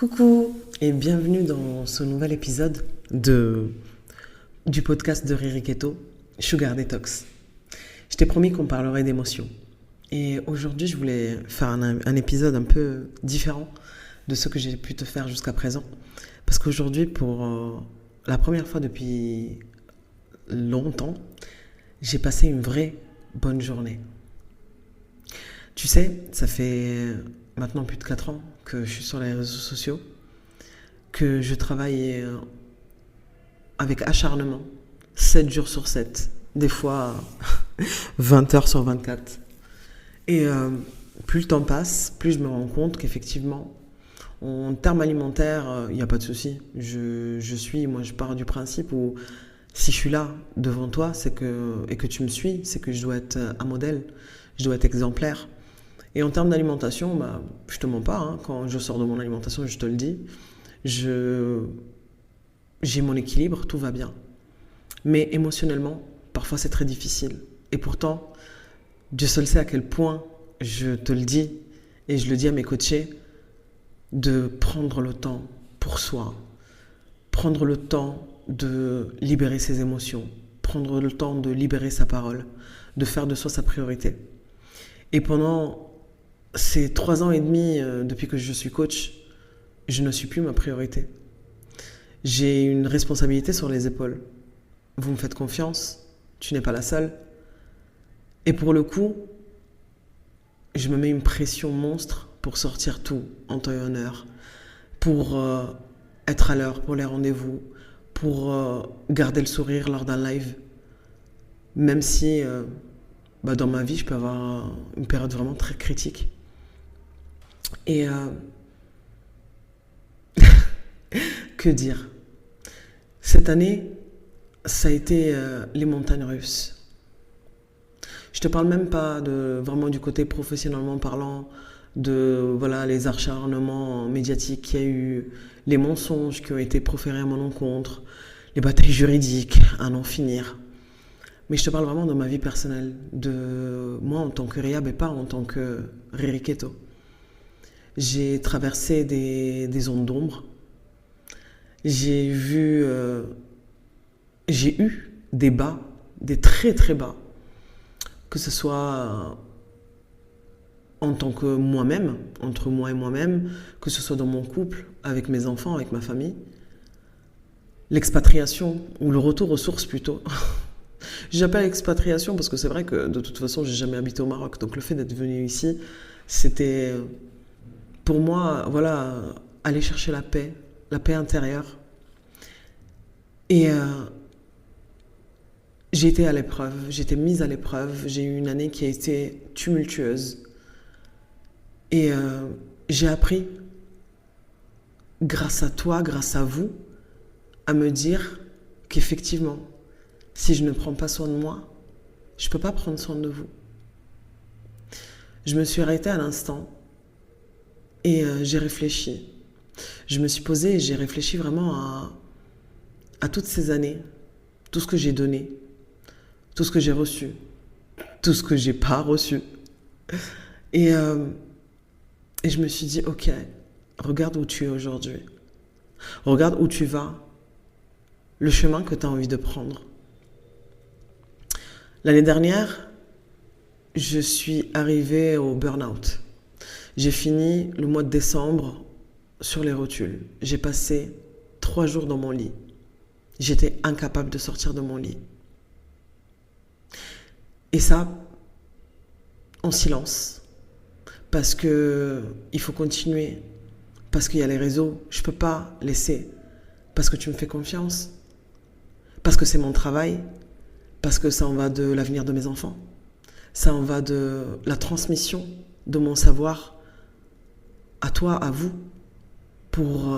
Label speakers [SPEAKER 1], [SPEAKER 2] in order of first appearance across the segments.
[SPEAKER 1] Coucou et bienvenue dans ce nouvel épisode du podcast de Riri Keto, Sugar Detox. Je t'ai promis qu'on parlerait d'émotions. Et aujourd'hui, je voulais faire un épisode un peu différent de ce que j'ai pu te faire jusqu'à présent. Parce qu'aujourd'hui, pour la première fois depuis longtemps, j'ai passé une vraie bonne journée. Tu sais, ça fait maintenant plus de 4 ans que je suis sur les réseaux sociaux, que je travaille avec acharnement, 7 jours sur 7, des fois 20 heures sur 24. Et plus le temps passe, plus je me rends compte qu'effectivement, en termes alimentaires, il n'y a pas de souci. Je pars du principe où si je suis là devant toi et que tu me suis, c'est que je dois être un modèle, je dois être exemplaire. Et en termes d'alimentation, je te mens pas, hein, quand je sors de mon alimentation, je te le dis, j'ai mon équilibre, tout va bien. Mais émotionnellement, parfois c'est très difficile. Et pourtant, Dieu seul sait à quel point je te le dis, et je le dis à mes coachés, de prendre le temps pour soi, prendre le temps de libérer ses émotions, prendre le temps de libérer sa parole, de faire de soi sa priorité. Et pendant ces 3 ans et demi depuis que je suis coach, je ne suis plus ma priorité. J'ai une responsabilité sur les épaules. Vous me faites confiance, tu n'es pas la seule. Et pour le coup, je me mets une pression monstre pour sortir tout en temps et en heure, pour être à l'heure pour les rendez-vous, pour garder le sourire lors d'un live. Même si dans ma vie, je peux avoir une période vraiment très critique. Et que dire? Cette année, ça a été les montagnes russes. Je te parle même pas vraiment du côté professionnellement parlant, les acharnements médiatiques qu'il y a eu, les mensonges qui ont été proférés à mon encontre, les batailles juridiques à n'en finir. Mais je te parle vraiment de ma vie personnelle, de moi en tant que Rihab et pas en tant que Riri Keto. J'ai traversé des zones d'ombre. J'ai eu des bas, des très très bas, que ce soit en tant que moi-même, entre moi et moi-même, que ce soit dans mon couple, avec mes enfants, avec ma famille. L'expatriation, ou le retour aux sources plutôt. J'appelle expatriation parce que c'est vrai que de toute façon, j'ai jamais habité au Maroc. Donc le fait d'être venu ici, c'était pour moi, aller chercher la paix intérieure. Et j'ai été à l'épreuve, j'ai été mise à l'épreuve. J'ai eu une année qui a été tumultueuse. Et j'ai appris, grâce à toi, grâce à vous, à me dire qu'effectivement, si je ne prends pas soin de moi, je ne peux pas prendre soin de vous. Je me suis arrêtée à l'instant et j'ai réfléchi. Je me suis posée et j'ai réfléchi vraiment à toutes ces années, tout ce que j'ai donné, tout ce que j'ai reçu, tout ce que j'ai pas reçu. Et je me suis dit, ok, regarde où tu es aujourd'hui. Regarde où tu vas, le chemin que tu as envie de prendre. L'année dernière, je suis arrivée au burn-out. J'ai fini le mois de décembre sur les rotules. J'ai passé 3 jours dans mon lit. J'étais incapable de sortir de mon lit. Et ça, en silence. Parce que il faut continuer. Parce qu'il y a les réseaux. Je ne peux pas laisser. Parce que tu me fais confiance. Parce que c'est mon travail. Parce que ça en va de l'avenir de mes enfants. Ça en va de la transmission de mon savoir à toi, à vous, pour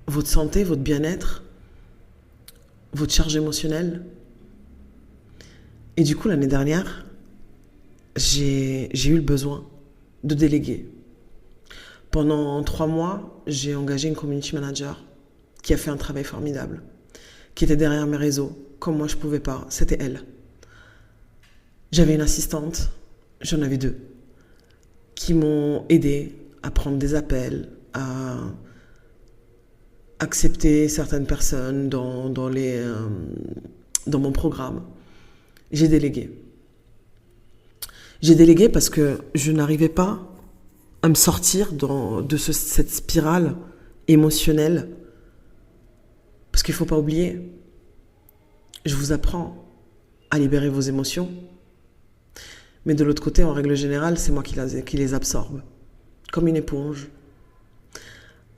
[SPEAKER 1] votre santé, votre bien-être, votre charge émotionnelle. Et du coup, l'année dernière, j'ai eu le besoin de déléguer. Pendant 3 mois, j'ai engagé une community manager qui a fait un travail formidable, qui était derrière mes réseaux. Comme moi, je ne pouvais pas, c'était elle. J'avais une assistante, j'en avais 2, qui m'ont aidé à prendre des appels, à accepter certaines personnes dans mon programme. J'ai délégué. J'ai délégué parce que je n'arrivais pas à me sortir de cette spirale émotionnelle. Parce qu'il ne faut pas oublier, je vous apprends à libérer vos émotions, mais de l'autre côté, en règle générale, c'est moi qui les absorbe, comme une éponge.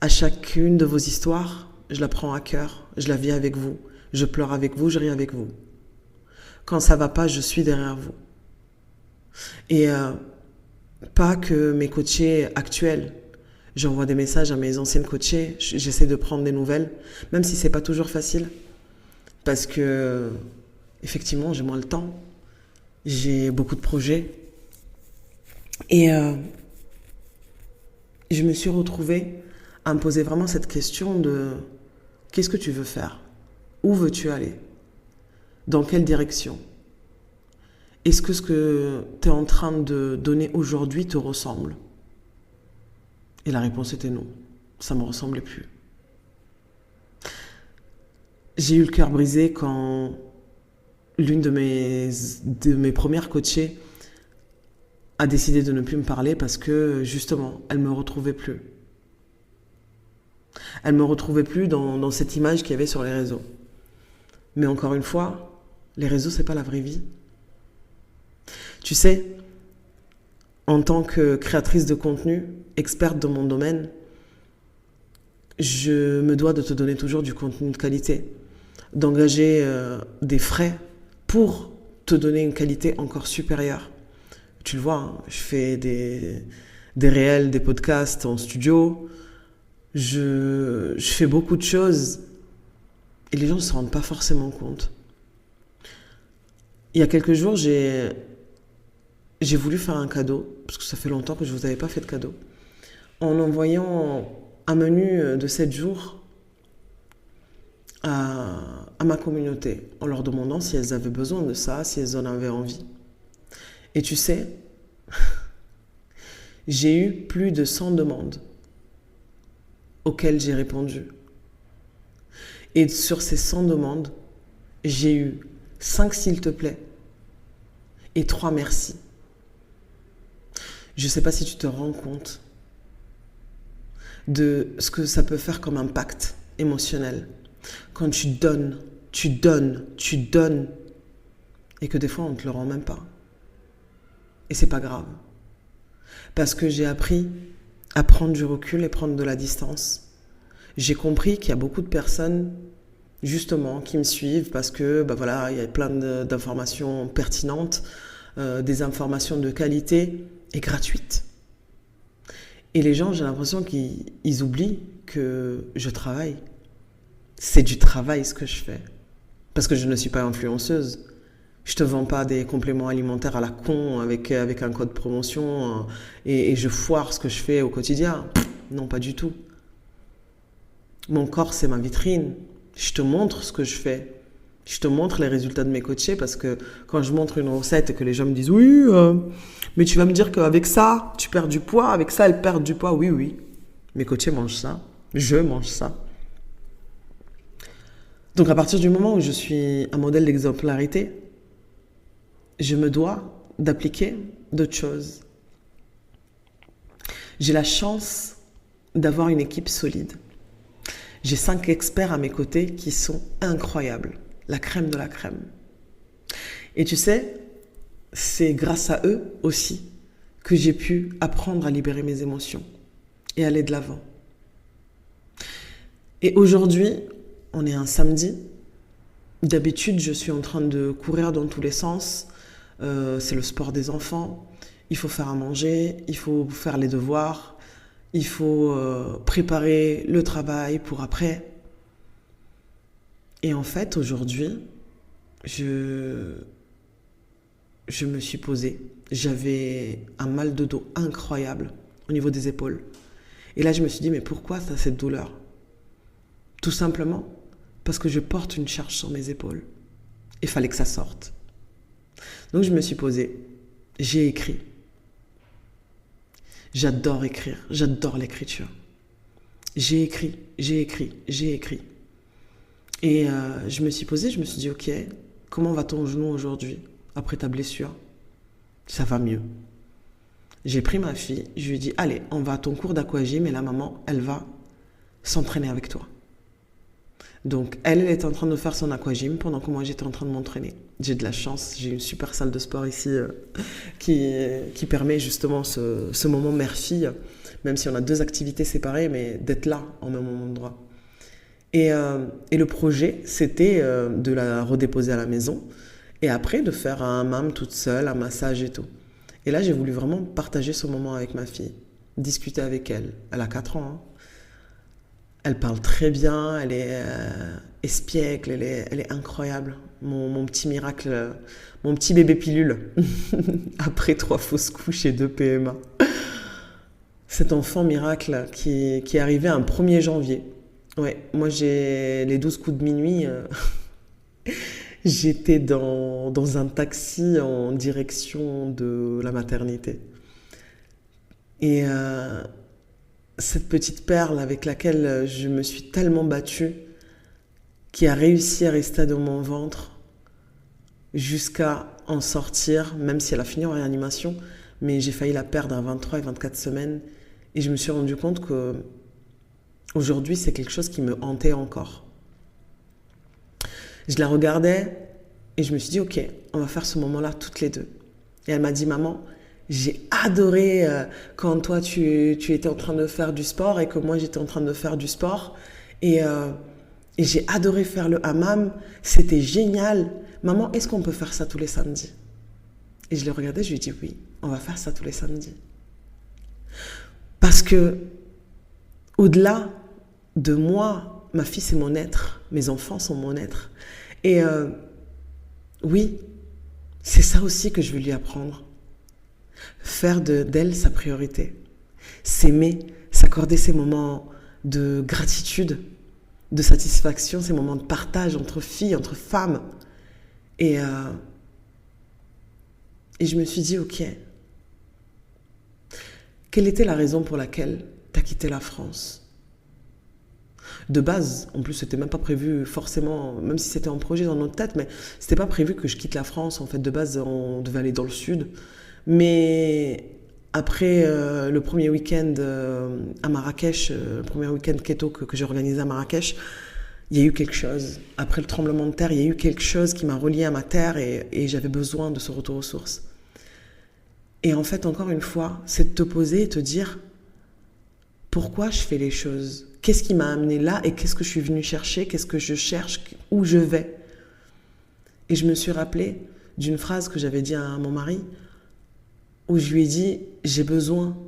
[SPEAKER 1] À chacune de vos histoires, je la prends à cœur, je la vis avec vous, je pleure avec vous, je ris avec vous. Quand ça va pas, je suis derrière vous. Et pas que mes coachés actuels, j'envoie des messages à mes anciennes coachées, j'essaie de prendre des nouvelles, même si c'est pas toujours facile, parce que effectivement j'ai moins le temps, j'ai beaucoup de projets, et je me suis retrouvée à me poser vraiment cette question de qu'est-ce que tu veux faire? Où veux-tu aller? Dans quelle direction? Est-ce que ce que tu es en train de donner aujourd'hui te ressemble? Et la réponse était non. Ça ne me ressemblait plus. J'ai eu le cœur brisé quand l'une de mes premières coachées a décidé de ne plus me parler parce que, justement, elle ne me retrouvait plus. Elle ne me retrouvait plus dans cette image qu'il y avait sur les réseaux. Mais encore une fois, les réseaux, c'est pas la vraie vie. Tu sais, en tant que créatrice de contenu, experte dans mon domaine, je me dois de te donner toujours du contenu de qualité, d'engager des frais pour te donner une qualité encore supérieure. Tu le vois, hein, je fais des réels, des podcasts en studio, je fais beaucoup de choses et les gens ne se rendent pas forcément compte. Il y a quelques jours, j'ai voulu faire un cadeau, parce que ça fait longtemps que je ne vous avais pas fait de cadeau, en envoyant un menu de 7 jours à ma communauté, en leur demandant si elles avaient besoin de ça, si elles en avaient envie. Et tu sais, j'ai eu plus de 100 demandes auxquelles j'ai répondu. Et sur ces 100 demandes, j'ai eu 5 s'il te plaît et 3 merci. Je ne sais pas si tu te rends compte de ce que ça peut faire comme impact émotionnel. Quand tu donnes, et que des fois on ne te le rend même pas. Et c'est pas grave. Parce que j'ai appris à prendre du recul et prendre de la distance. J'ai compris qu'il y a beaucoup de personnes, justement, qui me suivent parce que, voilà, il y a plein d'informations pertinentes, des informations de qualité et gratuites. Et les gens, j'ai l'impression qu'ils oublient que je travaille. C'est du travail ce que je fais. Parce que je ne suis pas influenceuse. Je te vends pas des compléments alimentaires à la con avec un code promotion et je foire ce que je fais au quotidien. Non, pas du tout. Mon corps, c'est ma vitrine. Je te montre ce que je fais. Je te montre les résultats de mes coachés parce que quand je montre une recette et que les gens me disent « Oui, mais tu vas me dire qu'avec ça, tu perds du poids, avec ça, elles perdent du poids. » Oui, oui. Mes coachés mangent ça. Je mange ça. Donc à partir du moment où je suis un modèle d'exemplarité, je me dois d'appliquer d'autres choses. J'ai la chance d'avoir une équipe solide. J'ai 5 experts à mes côtés qui sont incroyables. La crème de la crème. Et tu sais, c'est grâce à eux aussi que j'ai pu apprendre à libérer mes émotions et aller de l'avant. Et aujourd'hui, on est un samedi. D'habitude, je suis en train de courir dans tous les sens. C'est le sport des enfants. Il faut faire à manger, il faut faire les devoirs, il faut préparer le travail pour après. Et en fait, aujourd'hui, je me suis posée. J'avais un mal de dos incroyable au niveau des épaules. Et là, je me suis dit, mais pourquoi ça, cette douleur? Tout simplement parce que je porte une charge sur mes épaules. Il fallait que ça sorte. Donc, je me suis posée. J'ai écrit. J'adore écrire. J'adore l'écriture. J'ai écrit, j'ai écrit, j'ai écrit. Et je me suis posée, je me suis dit, ok, comment va ton genou aujourd'hui, après ta blessure? Ça va mieux. J'ai pris ma fille, je lui ai dit, allez, on va à ton cours d'aquagym et la maman, elle va s'entraîner avec toi. Donc, elle était en train de faire son aquagym pendant que moi, j'étais en train de m'entraîner. J'ai de la chance, j'ai une super salle de sport ici qui permet justement ce moment mère-fille, même si on a deux activités séparées, mais d'être là en même endroit. Et le projet, c'était de la redéposer à la maison et après de faire un hammam toute seule, un massage et tout. Et là, j'ai voulu vraiment partager ce moment avec ma fille, discuter avec elle. Elle a 4 ans, hein. Elle parle très bien, elle est espiègle, elle est incroyable. Mon petit miracle, mon petit bébé pilule, après 3 fausses couches et 2 PMA. Cet enfant miracle qui est arrivé un 1er janvier. Ouais, moi j'ai les 12 coups de minuit. J'étais dans un taxi en direction de la maternité. Et cette petite perle avec laquelle je me suis tellement battue, qui a réussi à rester dans mon ventre jusqu'à en sortir, même si elle a fini en réanimation, mais j'ai failli la perdre à 23 et 24 semaines. Et je me suis rendu compte que aujourd'hui, c'est quelque chose qui me hantait encore. Je la regardais et je me suis dit, ok, on va faire ce moment-là toutes les deux. Et elle m'a dit, maman, j'ai adoré quand toi, tu étais en train de faire du sport et que moi, j'étais en train de faire du sport. Et j'ai adoré faire le hammam. C'était génial. Maman, est-ce qu'on peut faire ça tous les samedis? Et je l'ai regardée, je lui ai dit, oui, on va faire ça tous les samedis. Parce que, au-delà de moi, ma fille, c'est mon être. Mes enfants sont mon être. Et oui, c'est ça aussi que je veux lui apprendre. Faire d'elle sa priorité. S'aimer, s'accorder ces moments de gratitude, de satisfaction, ces moments de partage entre filles, entre femmes. Et je me suis dit, ok, quelle était la raison pour laquelle tu as quitté la France? De base, en plus, c'était même pas prévu forcément, même si c'était en projet dans notre tête, mais c'était pas prévu que je quitte la France. En fait, de base, on devait aller dans le sud. Mais après le premier week-end à Marrakech, le premier week-end keto que j'ai organisé à Marrakech, il y a eu quelque chose. Après le tremblement de terre, il y a eu quelque chose qui m'a relié à ma terre et j'avais besoin de ce retour aux sources. Et en fait, encore une fois, c'est de te poser et te dire pourquoi je fais les choses. Qu'est-ce qui m'a amené là et qu'est-ce que je suis venue chercher, qu'est-ce que je cherche, où je vais. Et je me suis rappelée d'une phrase que j'avais dit à mon mari où je lui ai dit j'ai besoin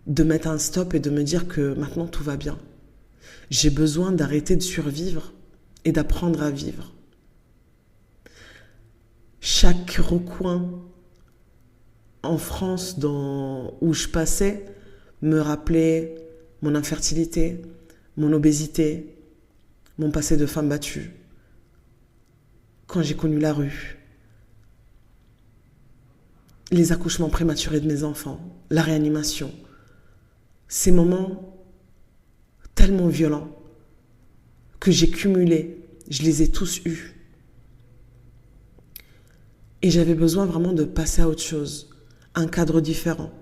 [SPEAKER 1] de mettre un stop et de me dire que maintenant tout va bien. J'ai besoin d'arrêter de survivre et d'apprendre à vivre. Chaque recoin en France où je passais me rappelait mon infertilité, mon obésité, mon passé de femme battue. Quand j'ai connu la rue, les accouchements prématurés de mes enfants, la réanimation, ces moments tellement violents que j'ai cumulés, je les ai tous eus. Et j'avais besoin vraiment de passer à autre chose, un cadre différent,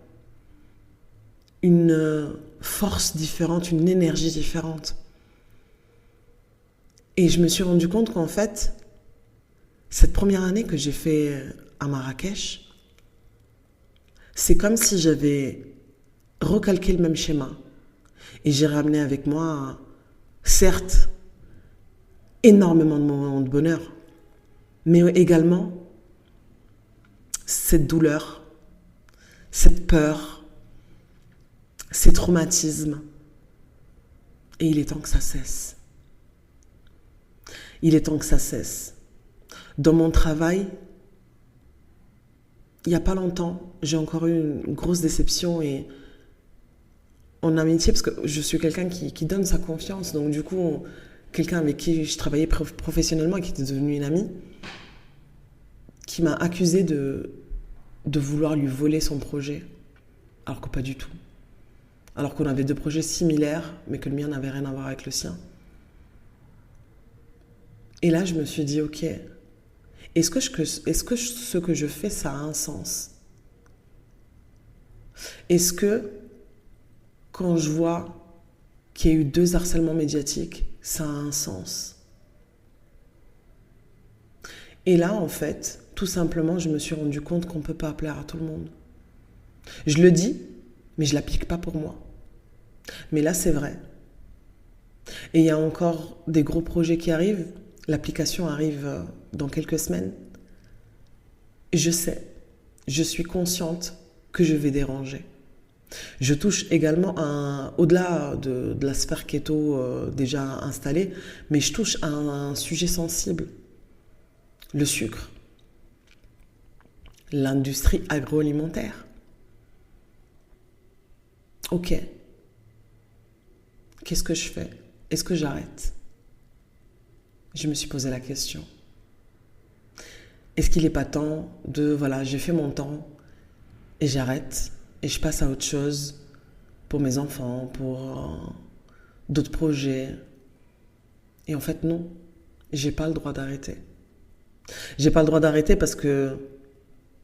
[SPEAKER 1] une force différente, une énergie différente. Et je me suis rendu compte qu'en fait, cette première année que j'ai fait à Marrakech, c'est comme si j'avais recalqué le même schéma. Et j'ai ramené avec moi, certes, énormément de moments de bonheur, mais également cette douleur, cette peur, ces traumatismes. Et il est temps que ça cesse. Il est temps que ça cesse. Dans mon travail, il n'y a pas longtemps, j'ai encore eu une grosse déception et en amitié, parce que je suis quelqu'un qui donne sa confiance, donc du coup, quelqu'un avec qui je travaillais professionnellement et qui était devenu une amie, qui m'a accusé de vouloir lui voler son projet, alors que pas du tout. alors qu'on avait deux projets similaires, mais que le mien n'avait rien à voir avec le sien. Et là, je me suis dit, ok, est-ce que ce que je fais, ça a un sens? Est-ce que quand je vois qu'il y a eu 2 harcèlements médiatiques, ça a un sens? Et là, en fait, tout simplement, je me suis rendu compte qu'on ne peut pas plaire à tout le monde. Je le dis, mais je ne l'applique pas pour moi. Mais là, c'est vrai. Et il y a encore des gros projets qui arrivent. L'application arrive dans quelques semaines. Et je sais, je suis consciente que je vais déranger. Je touche également au-delà de la sphère keto déjà installée, mais je touche à un sujet sensible, le sucre, l'industrie agroalimentaire. Ok, qu'est-ce que je fais? Est-ce que j'arrête? Je me suis posé la question. Est-ce qu'il n'est pas temps de, voilà, j'ai fait mon temps et j'arrête et je passe à autre chose pour mes enfants, pour d'autres projets? Et en fait, non, j'ai pas le droit d'arrêter. J'ai pas le droit d'arrêter parce que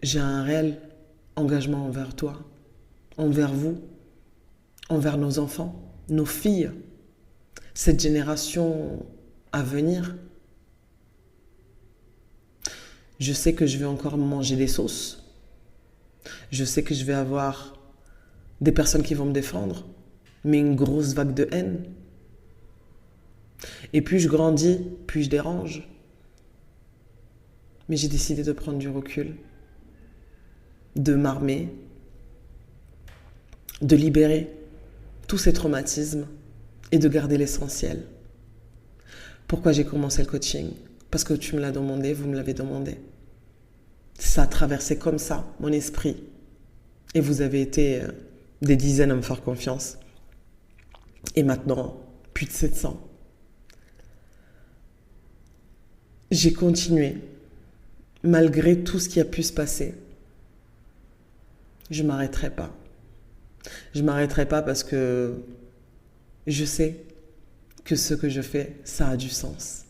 [SPEAKER 1] j'ai un réel engagement envers toi, envers vous, envers nos enfants, nos filles, cette génération à venir. Je sais que je vais encore manger des sauces. Je sais que je vais avoir des personnes qui vont me défendre, mais une grosse vague de haine. Et plus je grandis, plus je dérange. Mais j'ai décidé de prendre du recul, de m'armer, de libérer tous ces traumatismes et de garder l'essentiel. Pourquoi j'ai commencé le coaching? Parce que tu me l'as demandé, vous me l'avez demandé. Ça a traversé comme ça mon esprit. Et vous avez été des dizaines à me faire confiance. Et maintenant, plus de 700. J'ai continué, malgré tout ce qui a pu se passer. Je ne m'arrêterai pas. Je ne m'arrêterai pas parce que je sais que ce que je fais, ça a du sens.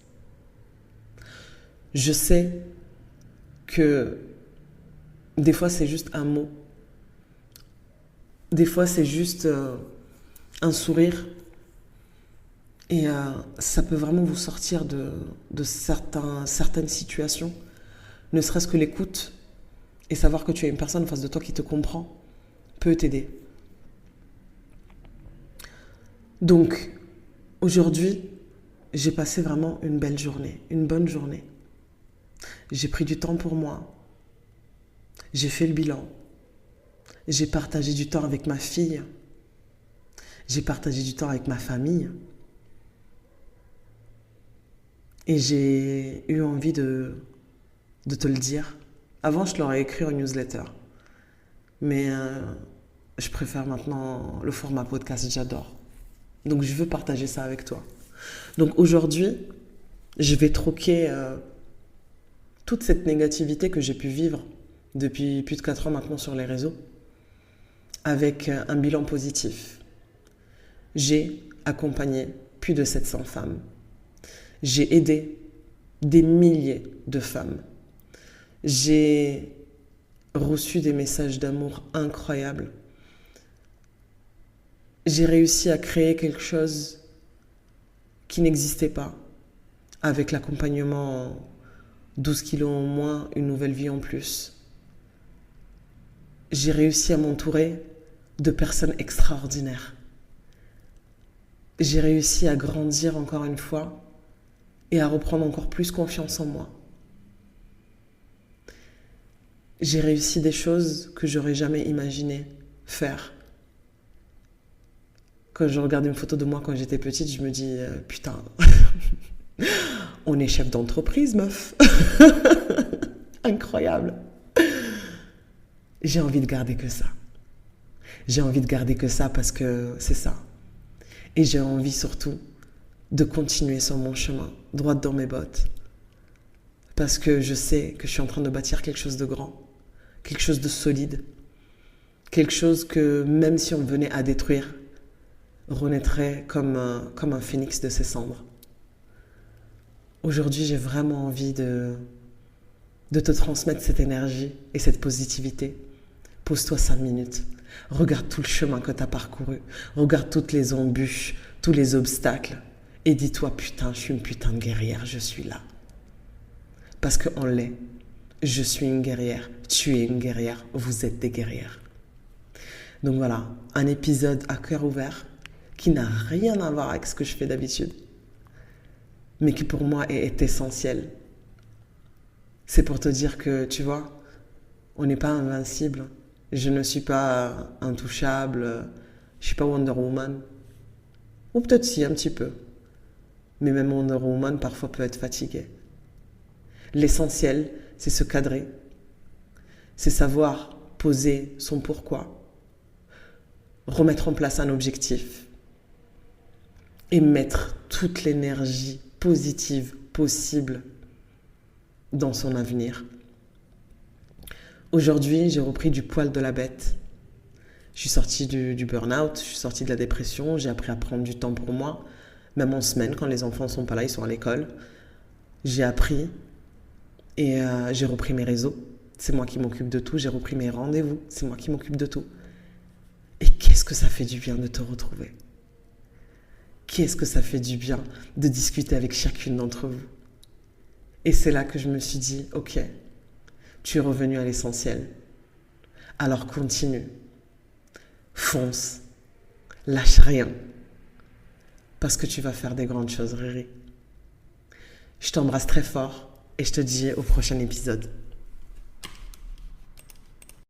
[SPEAKER 1] Je sais que des fois, c'est juste un mot. Des fois, c'est juste un sourire. Et ça peut vraiment vous sortir de certaines situations. Ne serait-ce que l'écoute et savoir que tu as une personne en face de toi qui te comprend peut t'aider. Donc, aujourd'hui, j'ai passé vraiment une belle journée, une bonne journée. J'ai pris du temps pour moi. J'ai fait le bilan. J'ai partagé du temps avec ma fille. J'ai partagé du temps avec ma famille. Et j'ai eu envie de te le dire. Avant, je l'aurais écrit en newsletter. Mais je préfère maintenant le format podcast, j'adore. Donc, je veux partager ça avec toi. Donc, aujourd'hui, je vais troquer toute cette négativité que j'ai pu vivre depuis plus de 4 ans maintenant sur les réseaux avec un bilan positif. J'ai accompagné plus de 700 femmes. J'ai aidé des milliers de femmes. J'ai reçu des messages d'amour incroyables. J'ai réussi à créer quelque chose qui n'existait pas avec l'accompagnement 12 kilos en moins, une nouvelle vie en plus. J'ai réussi à m'entourer de personnes extraordinaires. J'ai réussi à grandir encore une fois et à reprendre encore plus confiance en moi. J'ai réussi des choses que j'aurais jamais imaginé faire. Quand je regarde une photo de moi quand j'étais petite, je me dis putain, on est chef d'entreprise, meuf. Incroyable. J'ai envie de garder que ça. J'ai envie de garder que ça parce que c'est ça. Et j'ai envie surtout de continuer sur mon chemin, droit dans mes bottes. Parce que je sais que je suis en train de bâtir quelque chose de grand, quelque chose de solide, quelque chose que même si on venait à détruire, renaîtrait comme un phénix de ses cendres. Aujourd'hui, j'ai vraiment envie de te transmettre cette énergie et cette positivité. Pose-toi 5 minutes. Regarde tout le chemin que tu as parcouru. Regarde toutes les embûches, tous les obstacles. Et dis-toi, putain, je suis une putain de guerrière, je suis là. Parce qu'on l'est. Je suis une guerrière, tu es une guerrière, vous êtes des guerrières. Donc voilà, un épisode à cœur ouvert qui n'a rien à voir avec ce que je fais d'habitude, mais qui pour moi est essentiel. C'est pour te dire que, tu vois, on n'est pas invincible. Je ne suis pas intouchable, je suis pas Wonder Woman. Ou peut-être si, un petit peu. Mais même Wonder Woman parfois peut être fatiguée. L'essentiel, c'est se cadrer. C'est savoir poser son pourquoi. Remettre en place un objectif. Et mettre toute l'énergie positive possible dans son avenir. Aujourd'hui, j'ai repris du poil de la bête. Je suis sortie du burn-out, je suis sortie de la dépression, j'ai appris à prendre du temps pour moi. Même en semaine, quand les enfants ne sont pas là, ils sont à l'école. J'ai appris et j'ai repris mes réseaux. C'est moi qui m'occupe de tout. J'ai repris mes rendez-vous. C'est moi qui m'occupe de tout. Et qu'est-ce que ça fait du bien de te retrouver. Qu'est-ce que ça fait du bien de discuter avec chacune d'entre vous. Et c'est là que je me suis dit, ok, tu es revenu à l'essentiel. Alors continue. Fonce. Lâche rien. Parce que tu vas faire des grandes choses, Riri. Je t'embrasse très fort et je te dis au prochain épisode.